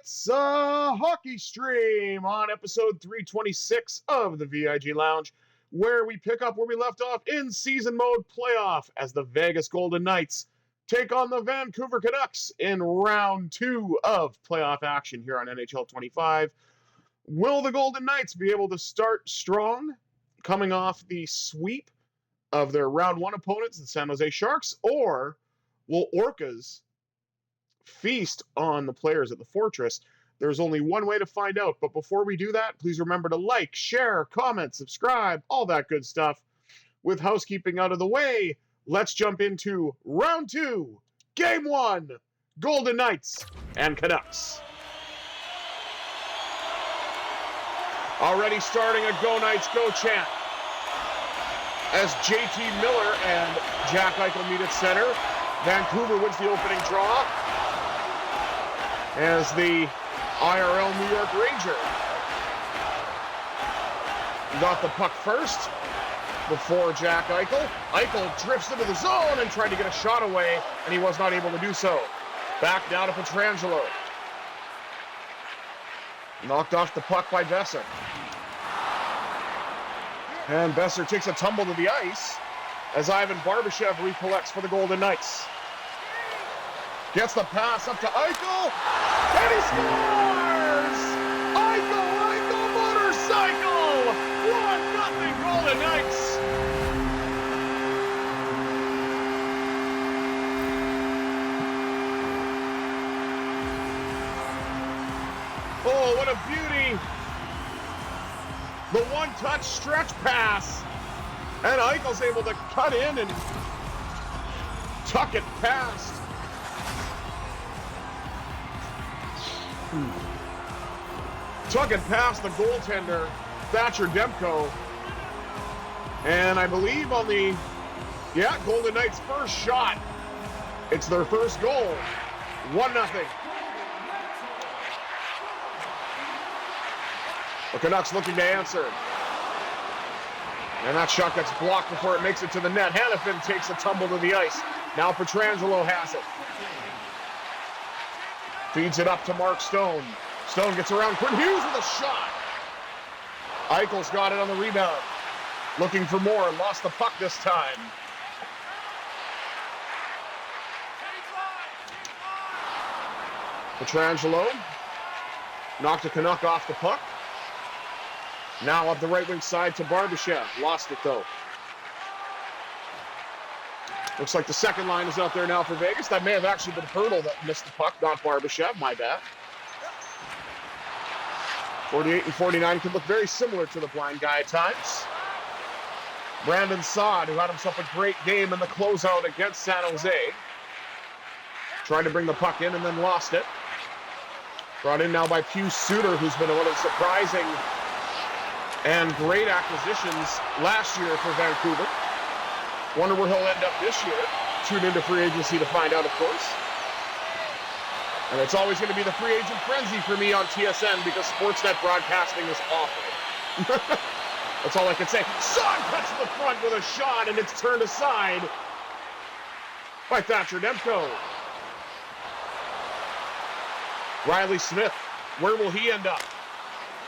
It's a hockey stream on episode 326 of the VIG Lounge, where we pick up where we left off in season mode playoff as the Vegas Golden Knights take on the Vancouver Canucks in round 2 of playoff action here on NHL 25. Will the Golden Knights be able to start strong, coming off the sweep of their round 1 opponents, the San Jose Sharks, or will Orcas feast on the players at the Fortress? There's only one way to find out, but before we do that, please remember to like, share, comment, subscribe, all that good stuff. With housekeeping out of the way, let's jump into round 2, game 1, Golden Knights and Canucks. Already starting a Go Knights Go chant as JT Miller and Jack Eichel meet at center. Vancouver wins the opening draw as the IRL New York Ranger got the puck first before Jack Eichel. Eichel drifts into the zone and tried to get a shot away, and he was not able to do so. Back now to Pietrangelo. Knocked off the puck by Besser. And Besser takes a tumble to the ice as Ivan Barbashev recollects for the Golden Knights. Gets the pass up to Eichel, and he scores! Eichel motorcycle! 1-0 Golden Knights! Oh, what a beauty! The one-touch stretch pass, and Eichel's able to cut in and tuck it past. Tuck it past the goaltender, Thatcher Demko. And I believe on the, Golden Knights' first shot, it's their first goal. 1-0. The Canucks looking to answer. And that shot gets blocked before it makes it to the net. Hanifin takes a tumble to the ice. Now Pietrangelo has it. Feeds it up to Mark Stone. Stone gets around Quinn Hughes with a shot. Eichel's got it on the rebound. Looking for more. Lost the puck this time. Pietrangelo knocked a Canuck off the puck. Now up the right wing side to Barbashev. Lost it though. Looks like the second line is out there now for Vegas. That may have actually been Hurdle that missed the puck, not Barbashev. My bad. 48 and 49 can look very similar to the blind guy at times. Brandon Saad, who had himself a great game in the closeout against San Jose. Tried to bring the puck in and then lost it. Brought in now by Pius Suter, who's been one of the surprising and great acquisitions last year for Vancouver. Wonder where he'll end up this year. Tune into free agency to find out, of course. And it's always going to be the free agent frenzy for me on TSN because Sportsnet broadcasting is awful. That's all I can say. Son cuts to the front with a shot, and it's turned aside by Thatcher Demko. Riley Smith, where will he end up?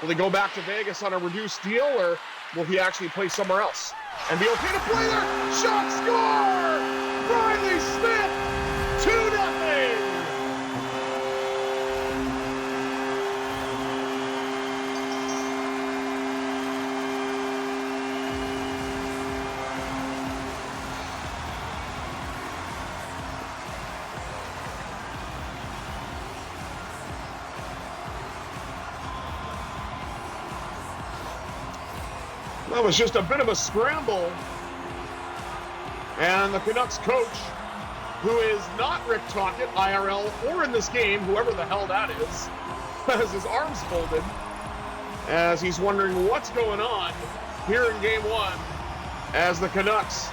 Will he go back to Vegas on a reduced deal, or will he actually play somewhere else and be okay to play there? Shot, score! Riley Smith, 2-0! That was just a bit of a scramble. And the Canucks coach, who is not Rick Tocchet, IRL, or in this game, whoever the hell that is, has his arms folded as he's wondering what's going on here in game 1 as the Canucks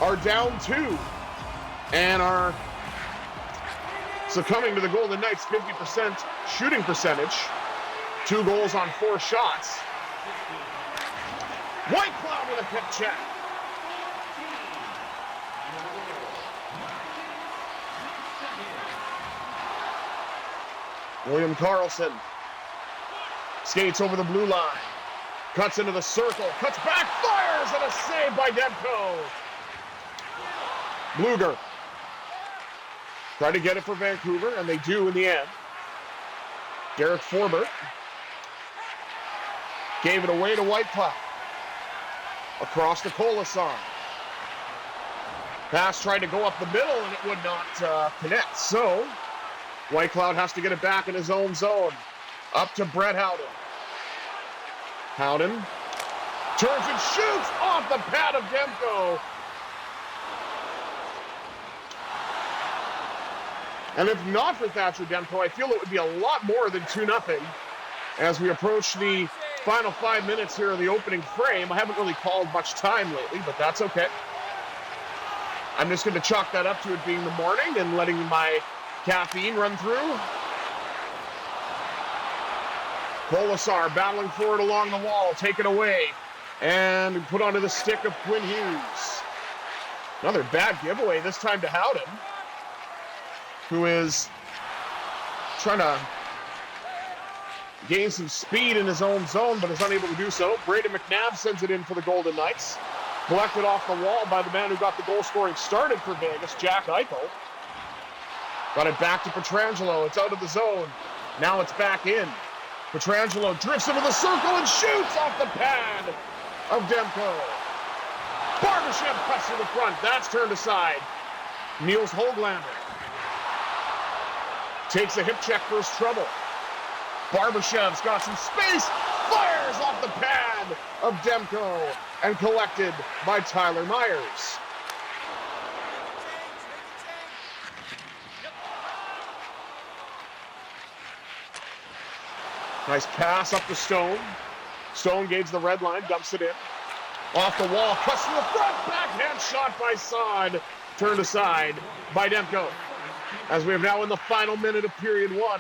are down 2 and are succumbing to the Golden Knights' 50% shooting percentage. 2 goals on 4 shots. White Cloud with a pip check. William Karlsson skates over the blue line. Cuts into the circle. Cuts back. Fires. And a save by Demko. Bluger. Try to get it for Vancouver, and they do in the end. Derek Forbert gave it away to Whitecloud. Across to Kolasar. Pass tried to go up the middle, and it would not connect. So, Whitecloud has to get it back in his own zone. Up to Brett Howden. Howden turns and shoots off the pad of Demko. And if not for Thatcher Demko, I feel it would be a lot more than 2-0 as we approach the final 5 minutes here of the opening frame. I haven't really called much time lately, but that's okay. I'm just going to chalk that up to it being the morning and letting my caffeine run through. Kolasar battling for it along the wall, taken away, and put onto the stick of Quinn Hughes. Another bad giveaway, this time to Howden, who is trying to gain some speed in his own zone, but is unable to do so. Braden McNabb sends it in for the Golden Knights. Collected off the wall by the man who got the goal scoring started for Vegas, Jack Eichel. Got it back to Pietrangelo. It's out of the zone. Now it's back in. Pietrangelo drifts into the circle and shoots off the pad of Demko. Barbashev cuts to the front. That's turned aside. Niels Höglander takes a hip check for his trouble. Barbashev's got some space. Fires off the pad of Demko and collected by Tyler Myers. Nice pass up to Stone. Stone gauges the red line, dumps it in. Off the wall, cuts to the front, backhand shot by Saad. Turned aside by Demko. As we are now in the final minute of period one.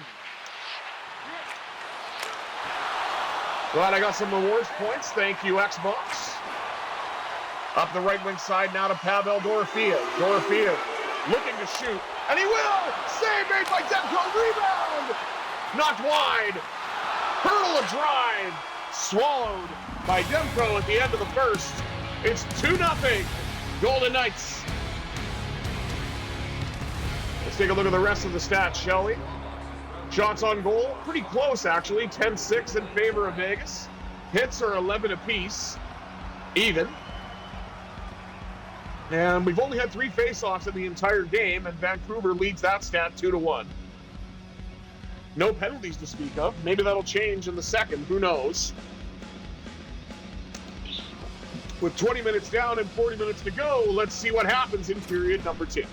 Glad I got some rewards points. Thank you, Xbox. Up the right wing side now to Pavel Dorofeev. Dorofeev looking to shoot, and he will! Save made by Demko, rebound! Knocked wide. Hurdle a drive, swallowed by Demko at the end of the first. It's 2-0, Golden Knights. Let's take a look at the rest of the stats, shall we? Shots on goal, pretty close actually, 10-6 in favor of Vegas. Hits are 11 apiece, even. And we've only had 3 faceoffs in the entire game, and Vancouver leads that stat 2-1. No penalties to speak of. Maybe that'll change in the second. Who knows? With 20 minutes down and 40 minutes to go, let's see what happens in period number 2.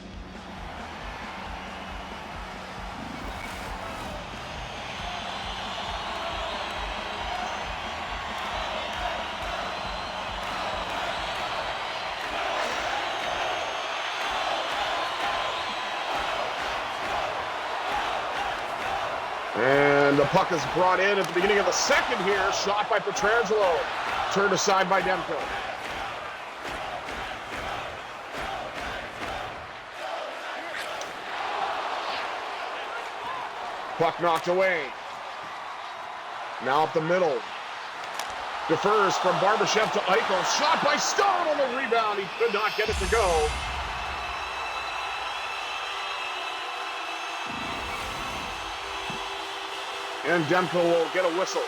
And the puck is brought in at the beginning of the second here. Shot by Pietrangelo. Turned aside by Demko. Puck knocked away. Now up the middle. Defers from Barbashev to Eichel. Shot by Stone on the rebound. He could not get it to go. And Demko will get a whistle.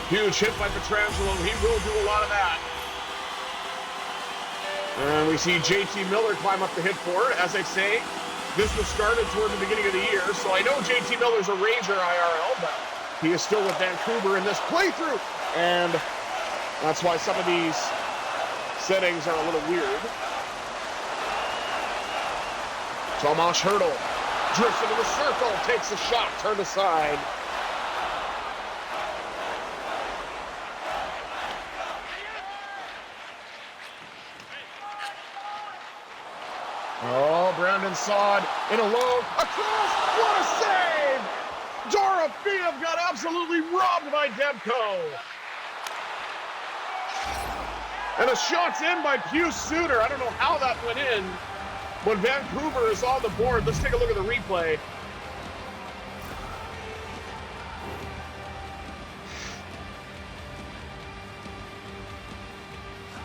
Huge hit by Pietrangelo. He will do a lot of that. And we see JT Miller climb up the hit for it. As I say, this was started toward the beginning of the year, so I know JT Miller's a Ranger IRL, but he is still with Vancouver in this playthrough. And that's why some of these settings are a little weird. Tomas Hertl drifts into the circle, takes a shot, turned aside. Oh, Brandon Saad in a low, across, what a save! Dorofeev got absolutely robbed by Demko. And the shot's in by Pius Suter. I don't know how that went in. But Vancouver is on the board. Let's take a look at the replay.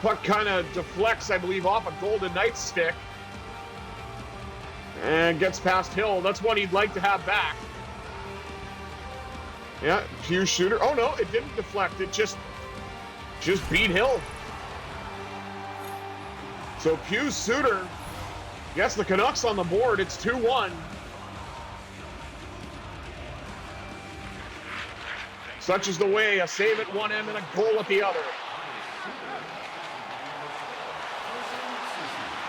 Puck kind of deflects, I believe, off a Golden Knights stick. And gets past Hill. That's one he'd like to have back. Yeah, Hughes Suter. Oh, no, it didn't deflect. It just beat Hill. So Hughes Suter gets the Canucks on the board. It's 2-1. Such is the way, a save at one end and a goal at the other.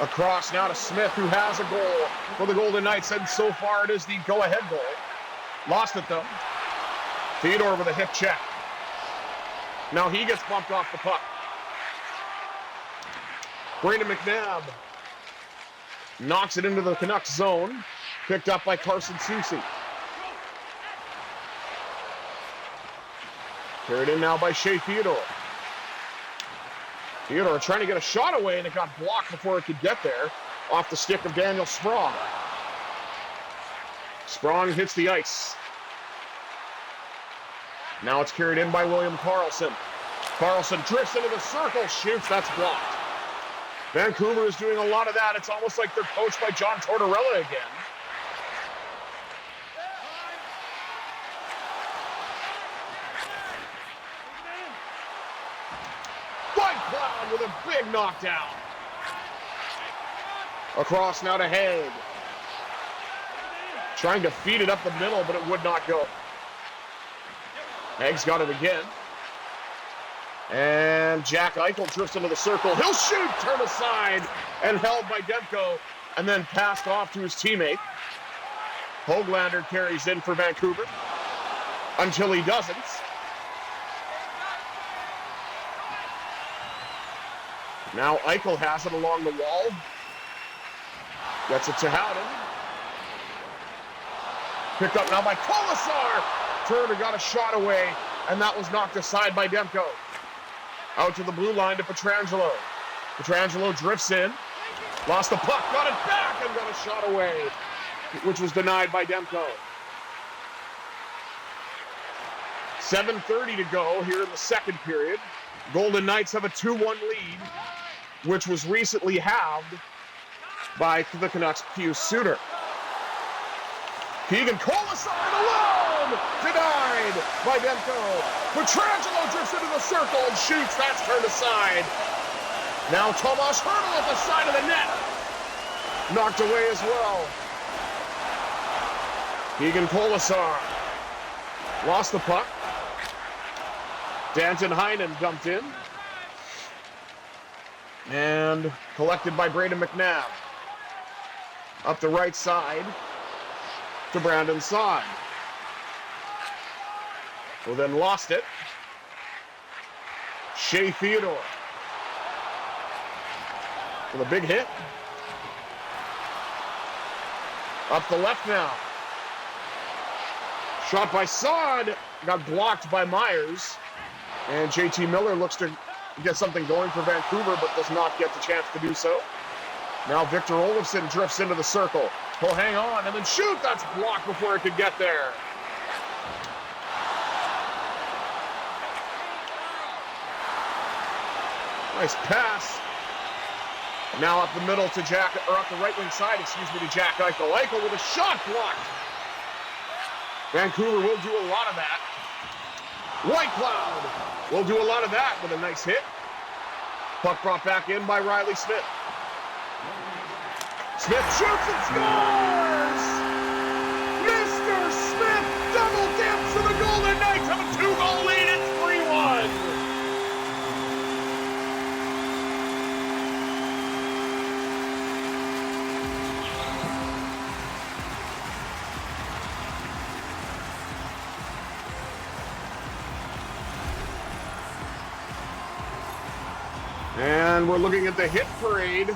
Across now to Smith, who has a goal for the Golden Knights, and so far it is the go-ahead goal. Lost it, though. Theodore with a hip check. Now he gets bumped off the puck. Brandon McNabb knocks it into the Canucks zone, picked up by Carson Soucy. Carried in now by Shea Theodore. Theodore trying to get a shot away, and it got blocked before it could get there, off the stick of Daniel Sprong. Sprong hits the ice. Now it's carried in by William Karlsson. Karlsson drifts into the circle, shoots, that's blocked. Vancouver is doing a lot of that. It's almost like they're coached by John Tortorella again. White Cloud with a big knockdown. Across now to Haig. Trying to feed it up the middle, but it would not go. Haig's got it again. And Jack Eichel drifts into the circle. He'll shoot, turn aside, and held by Demko, and then passed off to his teammate. Höglander carries in for Vancouver until he doesn't. Now Eichel has it along the wall. Gets it to Howden. Picked up now by Kolasar. Turner got a shot away, and that was knocked aside by Demko. Out to the blue line to Pietrangelo. Pietrangelo drifts in. Lost the puck, got it back, and got a shot away, which was denied by Demko. 7:30 to go here in the second period. Golden Knights have a 2-1 lead, which was recently halved by the Canucks' Hughes Suter. Keegan Kolasar alone! Denied by Demko. Pietrangelo drifts into the circle and shoots. That's turned aside. Now Tomas Hertl at the side of the net. Knocked away as well. Keegan Kolasar lost the puck. Danton Heinen dumped in. And collected by Brayden McNabb. Up the right side to Brandon Saad. Who then lost it. Shea Theodore with a big hit. Up the left now. Shot by Saad. Got blocked by Myers. And JT Miller looks to get something going for Vancouver, but does not get the chance to do so. Now Victor Olofsson drifts into the circle. He'll hang on and then shoot. That's blocked before it could get there. Nice pass. Now up the middle to up the right wing side, to Jack Eichel. Eichel with a shot blocked. Vancouver will do a lot of that. White Cloud will do a lot of that with a nice hit. Puck brought back in by Riley Smith. Smith shoots and scores! Mr. Smith double dips for the Golden Knights have a 2-goal lead. It's 3-1. And we're looking at the hit parade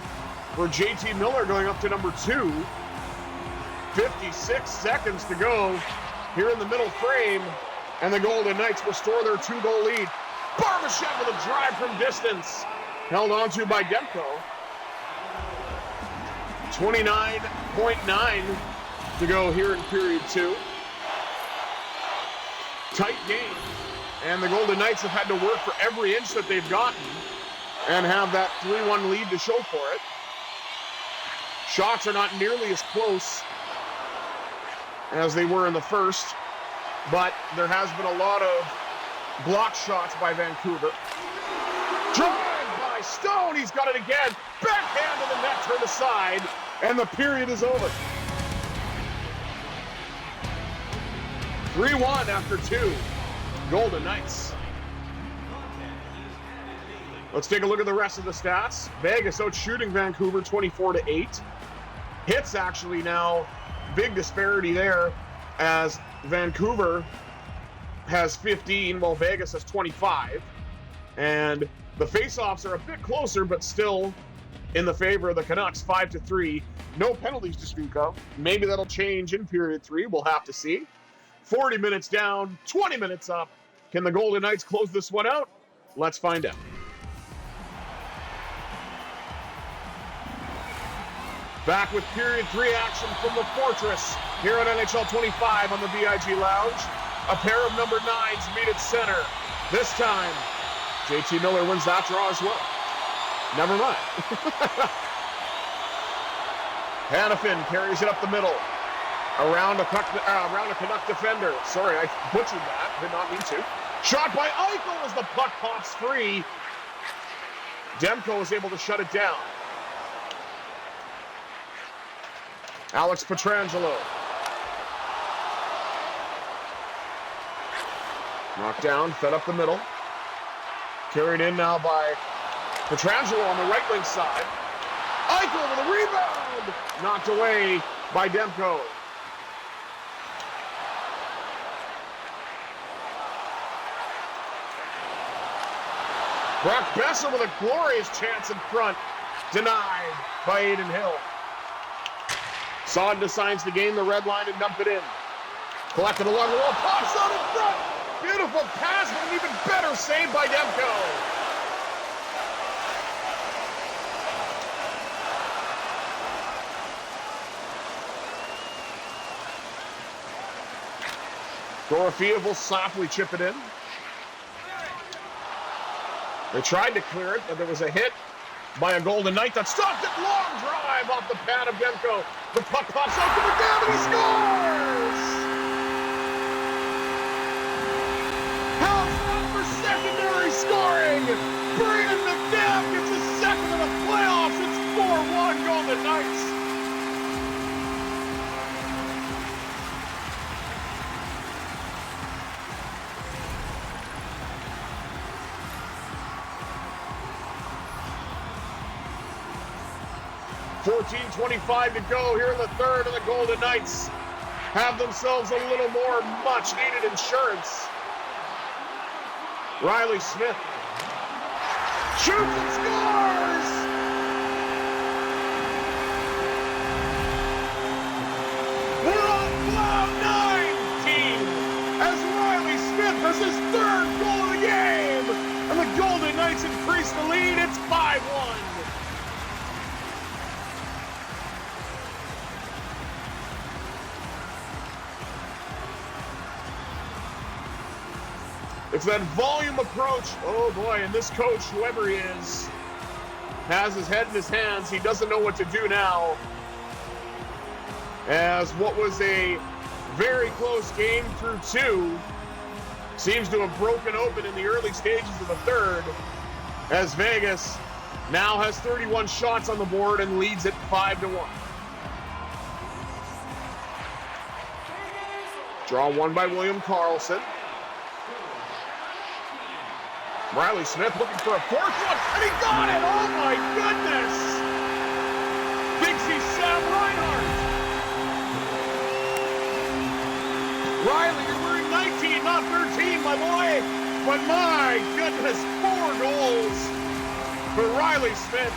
for JT Miller going up to number 2. 56 seconds to go here in the middle frame, and the Golden Knights restore their 2-goal lead. Barbashev with a drive from distance, held onto by Demko. 29.9 to go here in period 2. Tight game. And the Golden Knights have had to work for every inch that they've gotten and have that 3-1 lead to show for it. Shots are not nearly as close as they were in the first, but there has been a lot of block shots by Vancouver. Drive by Stone, he's got it again. Backhand to the net, turn aside, and the period is over. 3-1 after 2. Golden Knights. Let's take a look at the rest of the stats. Vegas out shooting Vancouver 24-8. Hits actually now, big disparity there as Vancouver has 15 while Vegas has 25. And the faceoffs are a bit closer, but still in the favor of the Canucks, 5-3. No penalties to speak of. Maybe that'll change in period 3. We'll have to see. 40 minutes down, 20 minutes up. Can the Golden Knights close this one out? Let's find out. Back with period 3 action from the Fortress here on NHL 25 on the VIG Lounge. A pair of number 9s meet at center. This time, JT Miller wins that draw as well. Never mind. Hannafin carries it up the middle. Around a Canuck defender. Sorry, I butchered that. Did not mean to. Shot by Eichel as the puck pops free. Demko is able to shut it down. Alex Pietrangelo. Knocked down, fed up the middle. Carried in now by Pietrangelo on the right wing side. Eichel with a rebound! Knocked away by Demko. Brock Besser with a glorious chance in front. Denied by Adin Hill. Sod decides to gain the red line and dump it in. Collected along the wall, pops out in front. Beautiful pass, but an even better save by Demko. Dorofeev will softly chip it in. They tried to clear it, but there was a hit by a Golden Knight that stopped it. Long drive off the pad of Demko. The puck pops out to the down and he scores! How's that for secondary scoring? Brayden McNabb gets his second in the playoffs. It's 4-1 Golden Knights. .25 to go here in the third, and the Golden Knights have themselves a little more much-needed insurance. Riley Smith shoots and scores! We're on cloud 9, team, as Riley Smith has his third goal of the game, and the Golden Knights increase the lead. It's 5-1. It's that volume approach. Oh boy, and this coach, whoever he is, has his head in his hands. He doesn't know what to do now. As what was a very close game through 2 seems to have broken open in the early stages of the third, as Vegas now has 31 shots on the board and leads it 5-1. Draw won by William Karlsson. Riley Smith looking for a fourth one, and he got it! Oh my goodness! Dixie Sam Reinhart! Riley, you're wearing 19, not 13, my boy! But my goodness, 4 goals for Riley Smith.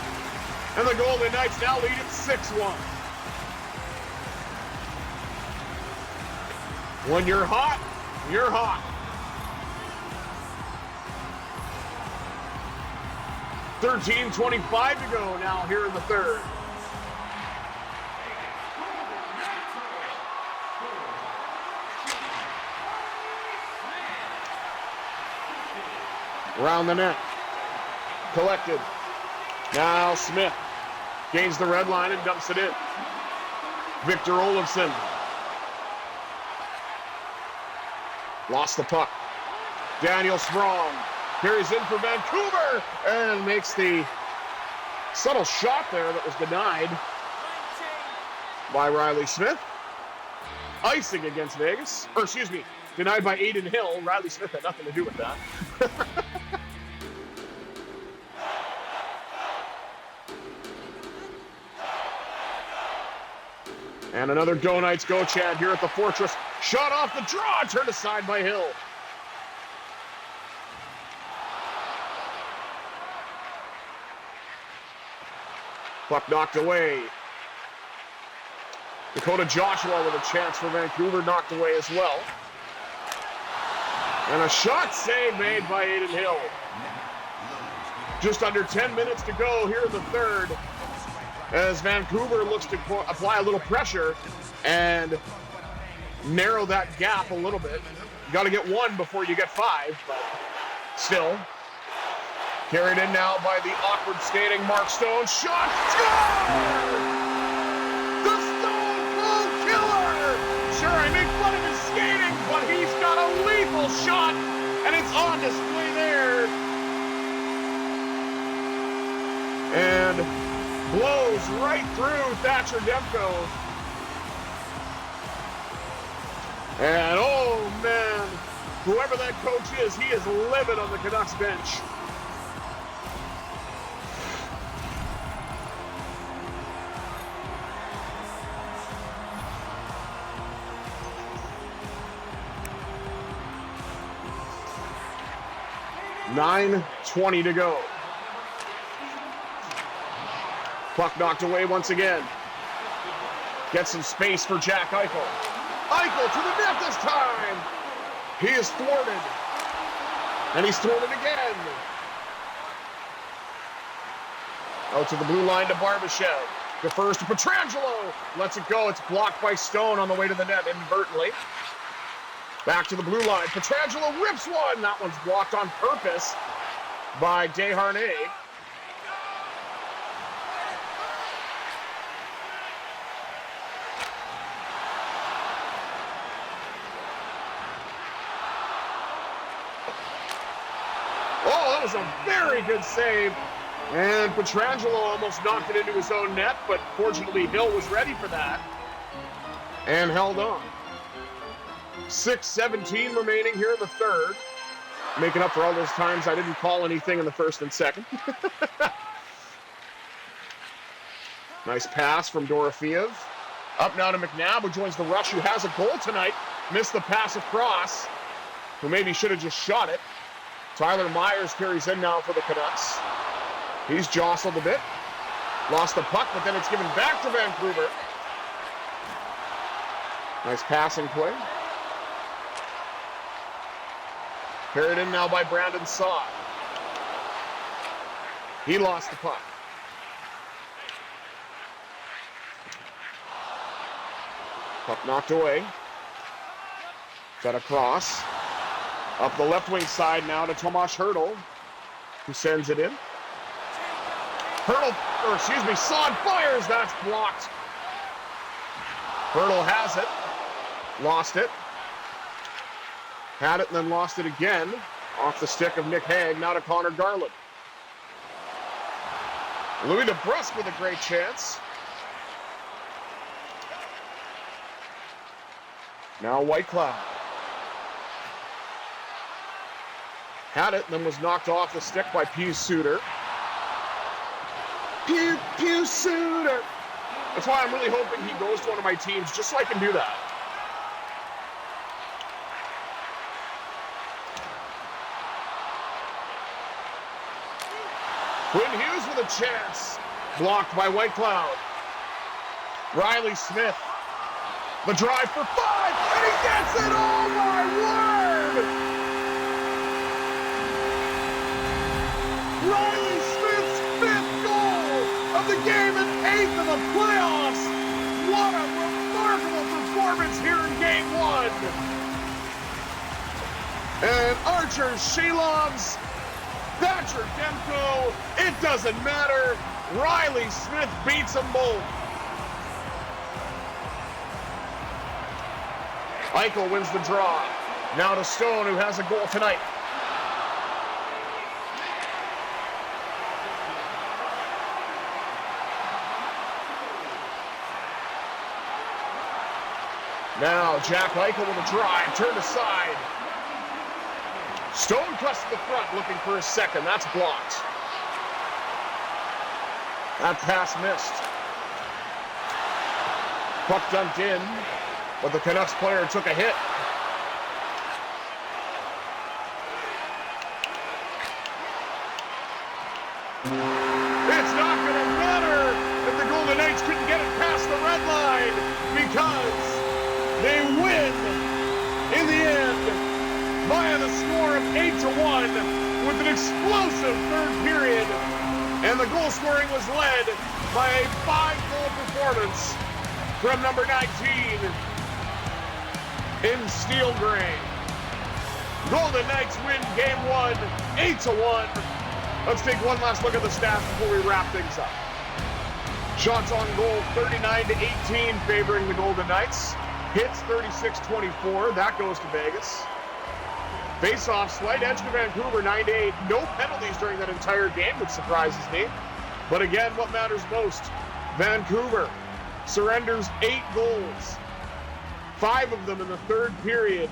And the Golden Knights now lead at 6-1. When you're hot, you're hot. 13:25 to go now here in the third. Around the net. Collected. Now Smith gains the red line and dumps it in. Victor Olofsson. Lost the puck. Daniel Sprong carries in for Vancouver and makes the subtle shot there that was denied by Riley Smith. Icing against Vegas. Or excuse me, denied by Aiden Hill. Riley Smith had nothing to do with that. And another Go Knights go chant here at the Fortress. Shot off the draw, turned aside by Hill. Puck knocked away. Dakota Joshua with a chance for Vancouver, knocked away as well. And a shot save made by Aiden Hill. Just under 10 minutes to go here in the third, as Vancouver looks to apply a little pressure and narrow that gap a little bit. You got to get one before you get five, but still. Carried in now by the awkward skating Mark Stone. Shot! Score! The Stone Cold Killer! Sure, I make fun of his skating, but he's got a lethal shot, and it's on display there. And blows right through Thatcher Demko. And oh man, whoever that coach is, he is livid on the Canucks bench. .9:20 to go. Puck knocked away once again. Gets some space for Jack Eichel. Eichel to the net this time. He is thwarted. And he's thwarted again. Out to the blue line to Barbashev. Defers to Pietrangelo. Lets it go. It's blocked by Stone on the way to the net inadvertently. Back to the blue line. Pietrangelo rips one. That one's blocked on purpose by Desharnais. Oh, that was a very good save. And Pietrangelo almost knocked it into his own net, but fortunately Hill was ready for that and held on. 6:17 remaining here in the third. Making up for all those times I didn't call anything in the first and second. Nice pass from Dorofeev. Up now to McNabb, who joins the rush, who has a goal tonight. Missed the pass across, who maybe should have just shot it. Tyler Myers carries in now for the Canucks. He's jostled a bit. Lost the puck, but then it's given back to Vancouver. Nice passing play. Carried in now by Brandon Saad. He lost the puck. Puck knocked away. Fed across. Up the left wing side now to Tomas Hertl, who sends it in. Saad fires. That's blocked. Hertl has it. Lost it. Had it and then lost it again. Off the stick of Nick Hague, now to Connor Garland. Louis DeBrusk with a great chance. Now Whitecloud. Had it and then was knocked off the stick by Pius Suter. Pius Suter. That's why I'm really hoping he goes to one of my teams, just so I can do that. Quinn Hughes with a chance. Blocked by Whitecloud. Riley Smith. The drive for 5, and he gets it! Oh my word! Riley Smith's 5th goal of the game and 8th of the playoffs! What a remarkable performance here in Game 1! And Archer Shalov's Thatcher Demko, it doesn't matter. Riley Smith beats them both. Eichel wins the draw. Now to Stone, who has a goal tonight. Now Jack Eichel with a drive, turned aside. Stone pressed to the front, looking for a second. That's blocked. That pass missed. Puck dumped in, but the Canucks player took a hit. It's not going to matter if the Golden Knights couldn't get it past the red line because they win in the end via the score of 8-1 with an explosive third period. And the goal scoring was led by a 5-goal performance from number 19 in steel gray. Golden Knights win game 1, 8-1. Let's take one last look at the stats before we wrap things up. Shots on goal 39-18 favoring the Golden Knights. Hits 36-24, that goes to Vegas. Face-off, slight edge to Vancouver, 9-8. No penalties during that entire game, which surprises me. But again, what matters most, Vancouver surrenders 8 goals. 5 of them in the third period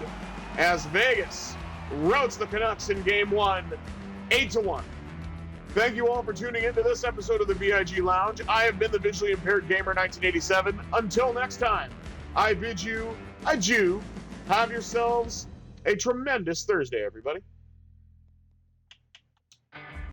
as Vegas routs the Canucks in game 1, 8-1. Thank you all for tuning into this episode of the VIG Lounge. I have been the Visually Impaired Gamer 1987. Until next time, I bid you adieu. Have yourselves a tremendous Thursday, everybody.